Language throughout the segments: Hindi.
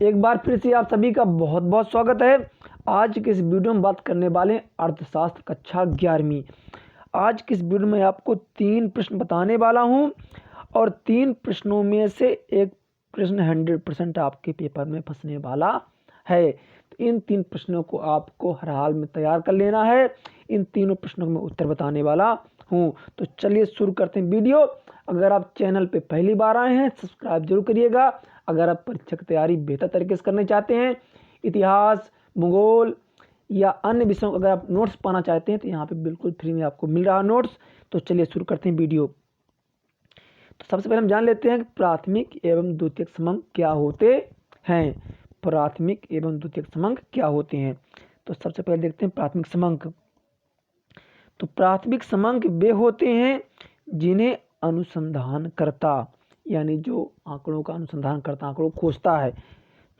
एक बार फिर से आप सभी का बहुत बहुत स्वागत है। आज के इस वीडियो में बात करने वाले हैं अर्थशास्त्र कक्षा 11वीं। आज की इस वीडियो में आपको 3 प्रश्न बताने वाला हूं और 3 प्रश्नों में से एक प्रश्न 100% आपके पेपर में फंसने वाला है। तो इन 3 प्रश्नों को आपको हर हाल में तैयार कर लेना है। इन तीनों प्रश्नों में उत्तर बताने वाला हूं। तो चलिए शुरू करते हैं वीडियो। अगर आप चैनल पे पहली बार आए हैं सब्सक्राइब जरूर करिएगा। अगर आप परीक्षा की तैयारी बेहतर तरीके से करना चाहते हैं, इतिहास, भूगोल या अन्य विषयों का अगर आप नोट्स पाना चाहते हैं तो यहाँ पे बिल्कुल फ्री में आपको मिल रहा है नोट्स। तो चलिए शुरू करते हैं वीडियो। तो सबसे पहले हम जान लेते हैं कि प्राथमिक एवं द्वितीयक समंक क्या होते हैं। प्राथमिक एवं द्वितीयक समंक क्या होते हैं, तो सबसे पहले देखते हैं प्राथमिक समंक। तो प्राथमिक समंक वे होते हैं जिन्हें अनुसंधानकर्ता यानी जो आंकड़ों का अनुसंधान करता, आंकड़ों खोजता है,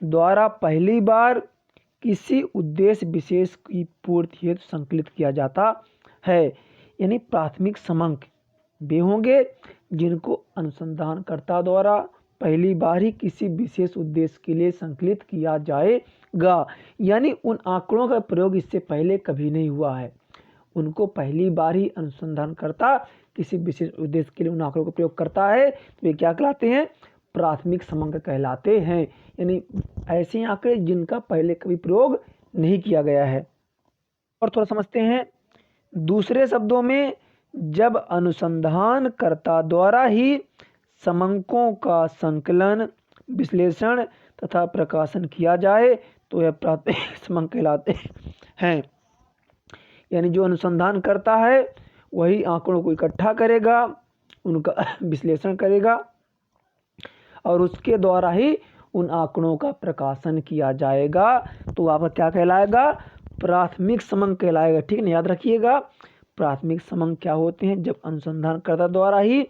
द्वारा पहली बार किसी उद्देश्य विशेष की पूर्ति हेतु संकलित किया जाता है। यानी प्राथमिक समंक वे होंगे जिनको अनुसंधानकर्ता द्वारा पहली बार ही किसी विशेष उद्देश्य के लिए संकलित किया जाएगा। यानी उन आंकड़ों का प्रयोग इससे पहले कभी नहीं हुआ है, उनको पहली बार ही अनुसंधानकर्ता किसी विशेष उद्देश्य के लिए उन आंकड़ों का प्रयोग करता है, तो वे क्या कहलाते हैं? प्राथमिक समंक कहलाते हैं। यानी ऐसे आंकड़े जिनका पहले कभी प्रयोग नहीं किया गया है। और थोड़ा समझते हैं, दूसरे शब्दों में जब अनुसंधानकर्ता द्वारा ही समंकों का संकलन, विश्लेषण तथा प्रकाशन किया जाए तो यह प्राथमिक समंक कहलाते हैं। यानी जो अनुसंधान करता है वही आंकड़ों को इकट्ठा करेगा, उनका विश्लेषण करेगा और उसके द्वारा ही उन आंकड़ों का प्रकाशन किया जाएगा। तो आपका क्या कहलाएगा? प्राथमिक समंक कहलाएगा। ठीक है ना, याद रखिएगा। प्राथमिक समंक क्या होते हैं? जब अनुसंधानकर्ता द्वारा ही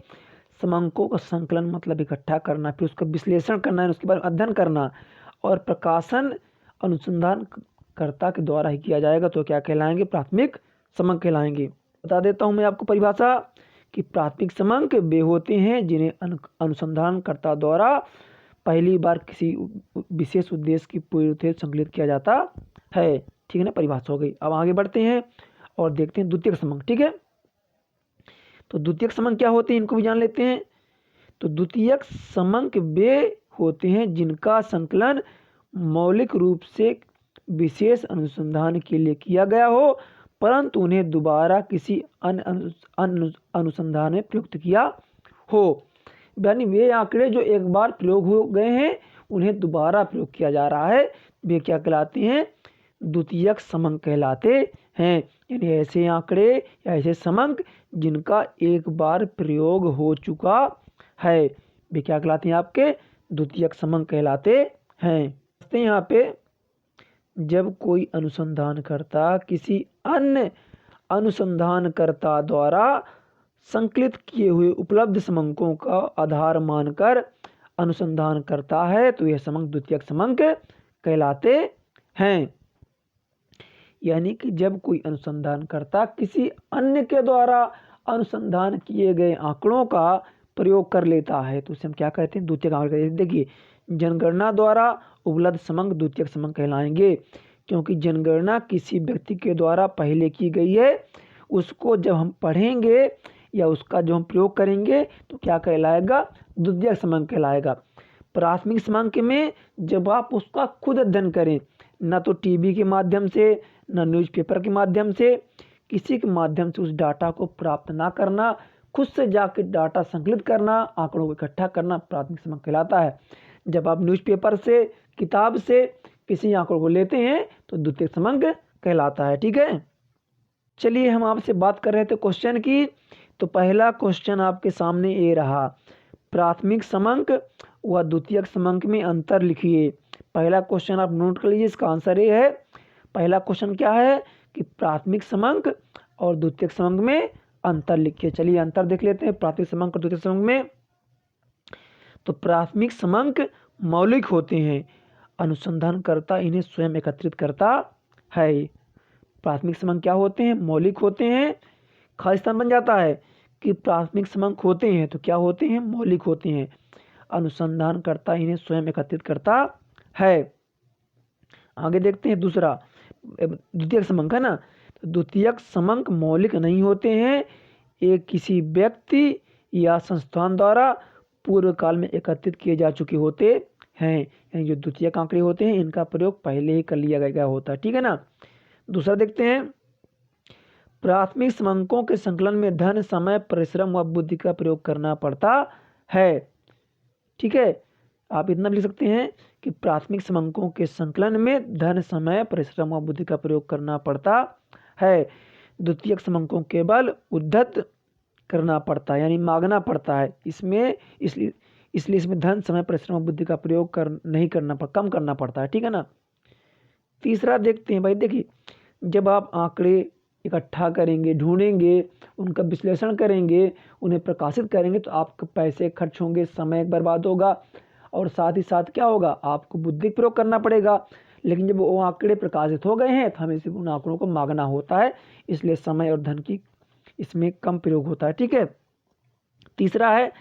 समंकों का संकलन मतलब इकट्ठा करना, फिर उसका विश्लेषण करना, उसके बाद अध्ययन करना और प्रकाशन अनुसंधानकर्ता के द्वारा ही किया जाएगा, तो क्या कहलाएंगे? प्राथमिक समंक कहलाएंगे। बता देता हूं मैं आपको परिभाषा कि प्राथमिक समंक वे होते हैं जिन्हें अनुसंधानकर्ता द्वारा पहली बार किसी विशेष उद्देश्य की पूर्ति हेतु संकलित किया जाता है। ठीक है ना, परिभाषा हो गई। अब आगे बढ़ते हैं और देखते हैं द्वितीयक समंक। ठीक है, तो द्वितीयक समंक क्या होते हैं इनको भी जान लेते हैं। तो द्वितीयक समंक वे होते हैं जिनका संकलन मौलिक रूप से विशेष अनुसंधान के लिए किया गया हो, परंतु उन्हें दोबारा किसी अन्य अनुसंधान में प्रयुक्त किया हो। यानी वे आंकड़े जो एक बार प्रयोग हो गए हैं उन्हें दोबारा प्रयोग किया जा रहा है, वे क्या कहलाते हैं? द्वितीयक समंक कहलाते हैं। यानी ऐसे आंकड़े या ऐसे समंक जिनका एक बार प्रयोग हो चुका है, वे क्या कहलाते हैं? आपके द्वितीयक समंक कहलाते हैं। यहाँ पे जब कोई अनुसंधानकर्ता किसी अन्य अनुसंधानकर्ता द्वारा संकलित किए हुए उपलब्ध समंकों का आधार मानकर अनुसंधान करता है तो यह समंक द्वितीयक समंक कहलाते हैं। यानी कि जब कोई अनुसंधानकर्ता किसी अन्य के द्वारा अनुसंधान किए गए आंकड़ों का प्रयोग कर लेता है तो उसे हम क्या कहते हैं? द्वितीयक आंकड़े। देखिए, जनगणना द्वारा उपलब्ध समंक द्वितीयक समंक कहलाएंगे, क्योंकि जनगणना किसी व्यक्ति के द्वारा पहले की गई है, उसको जब हम पढ़ेंगे या उसका जो हम प्रयोग करेंगे तो क्या कहलाएगा? द्वितीयक समंक कहलाएगा। प्राथमिक समंक में जब आप उसका खुद अध्ययन करें, ना तो टीवी के माध्यम से, ना न्यूज़पेपर के माध्यम से, किसी के माध्यम से उस डाटा को प्राप्त ना करना, खुद से जाकर डाटा संकलित करना, आंकड़ों को इकट्ठा करना, प्राथमिक समंक कहलाता है। जब आप न्यूज़पेपर से, किताब से किसी आंकड़ों को लेते हैं तो द्वितीयक समंक कहलाता है। ठीक है, चलिए हम आपसे बात कर रहे थे क्वेश्चन की। तो पहला क्वेश्चन आपके सामने ये रहा, प्राथमिक समंक व द्वितीयक समंक में अंतर लिखिए। पहला क्वेश्चन आप नोट कर लीजिए, इसका आंसर ये है। पहला क्वेश्चन क्या है कि प्राथमिक समंक और द्वितीयक समंक में अंतर लिखिए। चलिए अंतर देख लेते हैं प्राथमिक समंक और द्वितीयक समंक में। तो प्राथमिक समंक मौलिक होते हैं, अनुसंधानकर्ता इन्हें स्वयं एकत्रित करता है। प्राथमिक समंक क्या होते हैं? मौलिक होते हैं। खाली स्थान बन जाता है कि प्राथमिक समंक होते हैं तो क्या होते हैं? मौलिक होते हैं। अनुसंधानकर्ता इन्हें स्वयं एकत्रित करता है। आगे देखते हैं दूसरा, द्वितीयक समंक है ना। तो द्वितीयक समंक मौलिक नहीं होते हैं, ये किसी व्यक्ति या संस्थान द्वारा पूर्व काल में एकत्रित किए जा चुके होते हैं। यानी जो द्वितीयक आंकड़े होते हैं इनका प्रयोग पहले ही कर लिया गया होता है, ठीक है ना। दूसरा देखते हैं, प्राथमिक समंकों के संकलन में धन, समय, परिश्रम व बुद्धि का प्रयोग करना पड़ता है। ठीक है, आप इतना भी लिख सकते हैं कि प्राथमिक समंकों के संकलन में धन, समय, परिश्रम व बुद्धि का प्रयोग करना पड़ता है। द्वितीयक समंकों केवल उद्धत करना पड़ता है, यानी मांगना पड़ता है इसमें, इसलिए इसमें धन, समय, परिश्रम व बुद्धि का प्रयोग नहीं करना, कम करना पड़ता है, ठीक है ना। तीसरा देखते हैं भाई, देखिए जब आप आंकड़े इकट्ठा करेंगे, ढूंढेंगे, उनका विश्लेषण करेंगे, उन्हें प्रकाशित करेंगे तो आपके पैसे खर्च होंगे, समय बर्बाद होगा और साथ ही साथ क्या होगा, आपको बुद्धि प्रयोग करना पड़ेगा। लेकिन जब वो आंकड़े प्रकाशित हो गए हैं तो हमें सिर्फ उन आंकड़ों को मांगना होता है, इसलिए समय और धन की इसमें कम प्रयोग होता है, ठीक है। तीसरा है,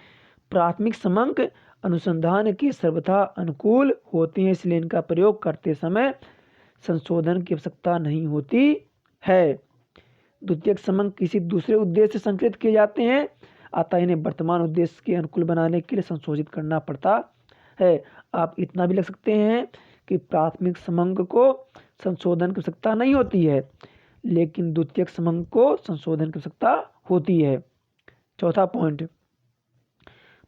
प्राथमिक समंक अनुसंधान के सर्वथा अनुकूल होते हैं, इसलिए इनका प्रयोग करते समय संशोधन की आवश्यकता नहीं होती है। द्वितीयक समंक किसी दूसरे उद्देश्य से संकलित किए जाते हैं, अतः इन्हें वर्तमान उद्देश्य के अनुकूल बनाने के लिए संशोधित करना पड़ता है। आप इतना भी लिख सकते हैं कि प्राथमिक समंक को संशोधन की आवश्यकता नहीं होती है, लेकिन द्वितीयक समंक को संशोधन की आवश्यकता होती है। चौथा पॉइंट,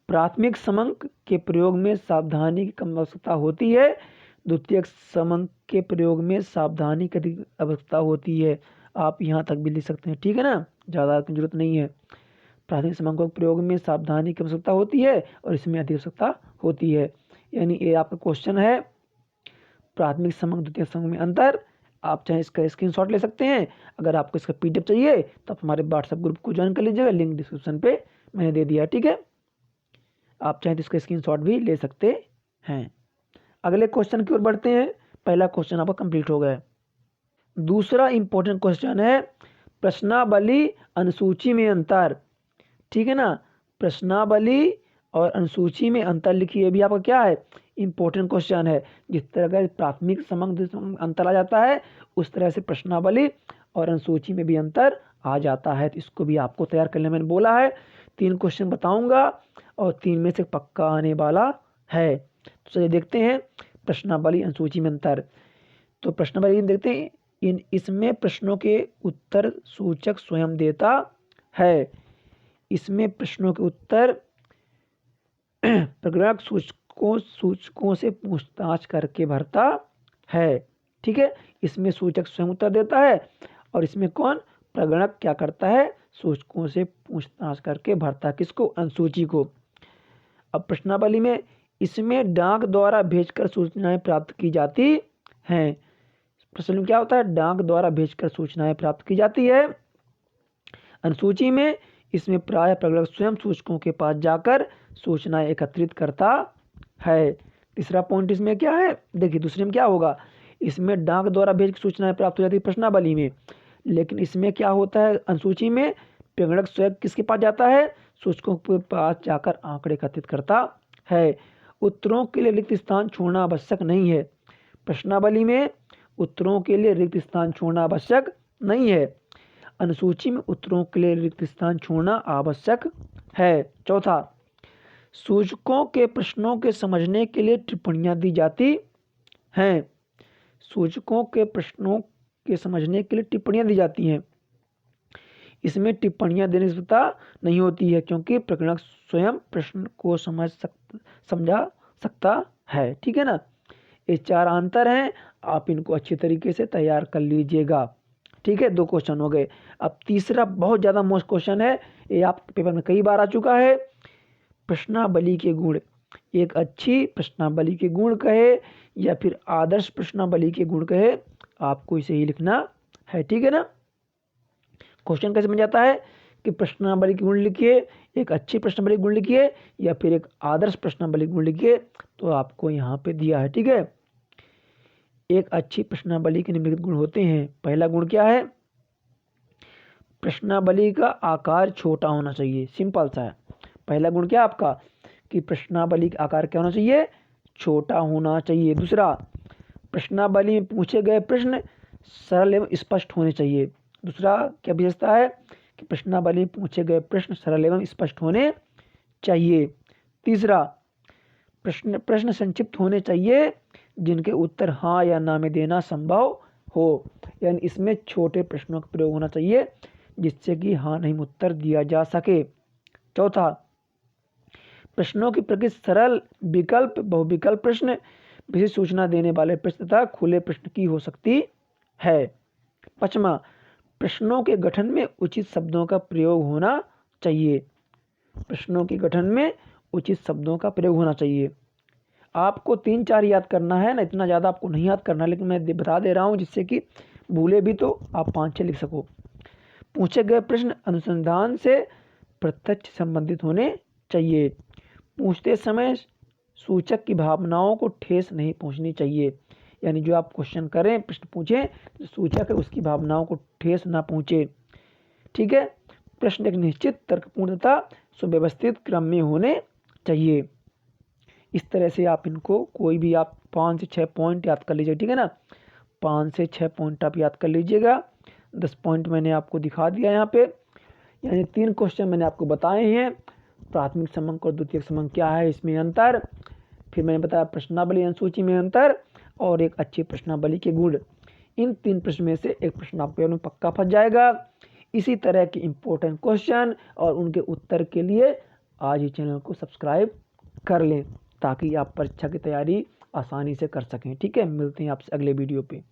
प्राथमिक समंक के प्रयोग में सावधानी की कम आवश्यकता होती है, द्वितीयक समंक के प्रयोग में सावधानी की अधिक आवश्यकता होती है। आप यहाँ तक भी लिख सकते हैं, ठीक है ना, ज़्यादा की जरूरत नहीं है। प्राथमिक समंकों के प्रयोग में सावधानी की आवश्यकता होती है और इसमें अधिक आवश्यकता होती है। यानी ये आपका क्वेश्चन है, प्राथमिक समंक द्वितीयक समंक में अंतर। आप चाहे इसका स्क्रीनशॉट ले सकते हैं, अगर आपको इसका पीडीएफ चाहिए तो आप हमारे व्हाट्सएप ग्रुप को ज्वाइन कर लीजिएगा, लिंक डिस्क्रिप्शन पे मैंने दे दिया, ठीक है। आप चाहे तो इसका स्क्रीनशॉट भी ले सकते हैं। अगले क्वेश्चन की ओर बढ़ते हैं, पहला क्वेश्चन आपका कंप्लीट हो गया। दूसरा इंपॉर्टेंट क्वेश्चन है, प्रश्नावली अनुसूची में अंतर, ठीक है ना। प्रश्नावली और अनुसूची में अंतर लिखिए, भी आपका क्या है, इंपॉर्टेंट क्वेश्चन है। जिस तरह का प्राथमिक समंक अंतर आ जाता है, उस तरह से प्रश्नावली और अनुसूची में भी अंतर आ जाता है, तो इसको भी आपको तैयार करने मैंने बोला है। 3 क्वेश्चन बताऊंगा और 3 में से पक्का आने वाला है। तो चलिए देखते हैं प्रश्नावली अनुसूची में अंतर। तो प्रश्नावली देखते हैं, इसमें प्रश्नों के उत्तर सूचक स्वयं देता है। इसमें प्रश्नों के उत्तर प्रगणक सूचकों से पूछताछ करके भरता है, ठीक है। इसमें सूचक स्वयं उत्तर देता है और इसमें कौन, प्रगणक क्या करता है, सूचकों से पूछताछ करके भरता है, किसको, अनुसूची को। अब प्रश्नावली में, इसमें डाक द्वारा भेजकर सूचनाएं प्राप्त की जाती हैं। प्रश्न में क्या होता है, डाक द्वारा भेजकर सूचनाएं प्राप्त की जाती है। अनुसूची में, इसमें प्राय प्रगणक स्वयं सूचकों के पास जाकर सूचनाएं एकत्रित करता है। तीसरा पॉइंट इसमें क्या है, देखिए दूसरे में क्या होगा, इसमें डाक द्वारा भेजकर सूचनाएं प्राप्त हो जाती है प्रश्नावली में, लेकिन इसमें क्या होता है, अनुसूची में प्रगणक स्वयं किसके पास जाता है, सूचकों के पास जाकर आंकड़े एकत्रित करता है। उत्तरों के लिए रिक्त स्थान छोड़ना आवश्यक नहीं है। प्रश्नावली में उत्तरों के लिए रिक्त स्थान छोड़ना आवश्यक नहीं है, अनुसूची में उत्तरों के लिए रिक्त स्थान छोड़ना आवश्यक है। चौथा, सूचकों के प्रश्नों के समझने के लिए टिप्पणियां दी जाती हैं। सूचकों के प्रश्नों के समझने के लिए टिप्पणियां दी जाती हैं। इसमें टिप्पणियां देने की आवश्यकता नहीं होती है, क्योंकि प्रगणक स्वयं प्रश्न को समझा सकता है, ठीक है ना। ये 4 अंतर हैं, आप इनको अच्छे तरीके से तैयार कर लीजिएगा, ठीक है। 2 क्वेश्चन हो गए। अब तीसरा बहुत ज़्यादा मोस्ट क्वेश्चन है, ये आपके पेपर में कई बार आ चुका है। प्रश्नावली के गुण, एक अच्छी प्रश्नावली के गुण कहे या फिर आदर्श प्रश्नावली के गुण कहे, आपको इसे ही लिखना है, ठीक है ना। क्वेश्चन कैसे बन जाता है कि प्रश्नावली के गुण लिखिए, एक अच्छी प्रश्नावली गुण लिखिए या फिर एक आदर्श प्रश्नावली गुण लिखिए, तो आपको यहाँ पे दिया है, ठीक है। एक अच्छी प्रश्नावली के निम्नलिखित गुण होते हैं। पहला गुण क्या है, प्रश्नावली का आकार छोटा होना चाहिए, सिंपल सा है। पहला गुण क्या आपका, कि प्रश्नावली का आकार क्या होना चाहिए, छोटा होना चाहिए। दूसरा, प्रश्नावली में पूछे गए प्रश्न सरल एवं स्पष्ट होने चाहिए। दूसरा क्या विशेषता है कि प्रश्नावली में पूछे गए प्रश्न सरल एवं स्पष्ट होने चाहिए। तीसरा, प्रश्न संक्षिप्त होने चाहिए जिनके उत्तर हाँ या ना में देना संभव हो, यानी इसमें छोटे प्रश्नों का प्रयोग होना चाहिए जिससे कि हाँ नहीं में उत्तर दिया जा सके। चौथा, प्रश्नों की प्रकृति सरल, विकल्प, बहुविकल्प प्रश्न, विशेष सूचना देने वाले प्रश्न तथा खुले प्रश्न की हो सकती है। पांचवा, प्रश्नों के गठन में उचित शब्दों का प्रयोग होना चाहिए। प्रश्नों के गठन में उचित शब्दों का प्रयोग होना चाहिए। आपको 3-4 याद करना है ना, इतना ज़्यादा आपको नहीं याद करना, लेकिन मैं बता दे रहा हूँ जिससे कि भूले भी तो आप 5-6 लिख सको। पूछे गए प्रश्न अनुसंधान से प्रत्यक्ष संबंधित होने चाहिए। पूछते समय सूचक की भावनाओं को ठेस नहीं पहुंचनी चाहिए, यानी जो आप क्वेश्चन करें, प्रश्न पूछें, जो सूचक है उसकी भावनाओं को ठेस ना पहुंचे। ठीक है। प्रश्न एक निश्चित, तर्कपूर्ण तथा सुव्यवस्थित क्रम में होने चाहिए। इस तरह से आप इनको कोई भी आप 5 से 6 पॉइंट याद कर लीजिए। ठीक है ना, 5 से 6 पॉइंट आप याद कर लीजिएगा। 10 पॉइंट मैंने आपको दिखा दिया यहाँ पे, यानी 3 क्वेश्चन मैंने आपको बताए हैं। प्राथमिक समंक और द्वितीयक समंक क्या है, इसमें अंतर, फिर मैंने बताया प्रश्नावली अनुसूची में अंतर, और एक अच्छी प्रश्नावली के गुण। इन 3 प्रश्न में से एक प्रश्न आपके में पक्का फंस जाएगा। इसी तरह के इंपॉर्टेंट क्वेश्चन और उनके उत्तर के लिए आज ही चैनल को सब्सक्राइब कर लें ताकि आप परीक्षा की तैयारी आसानी से कर सकें। ठीक है, मिलते हैं आपसे अगले वीडियो पे।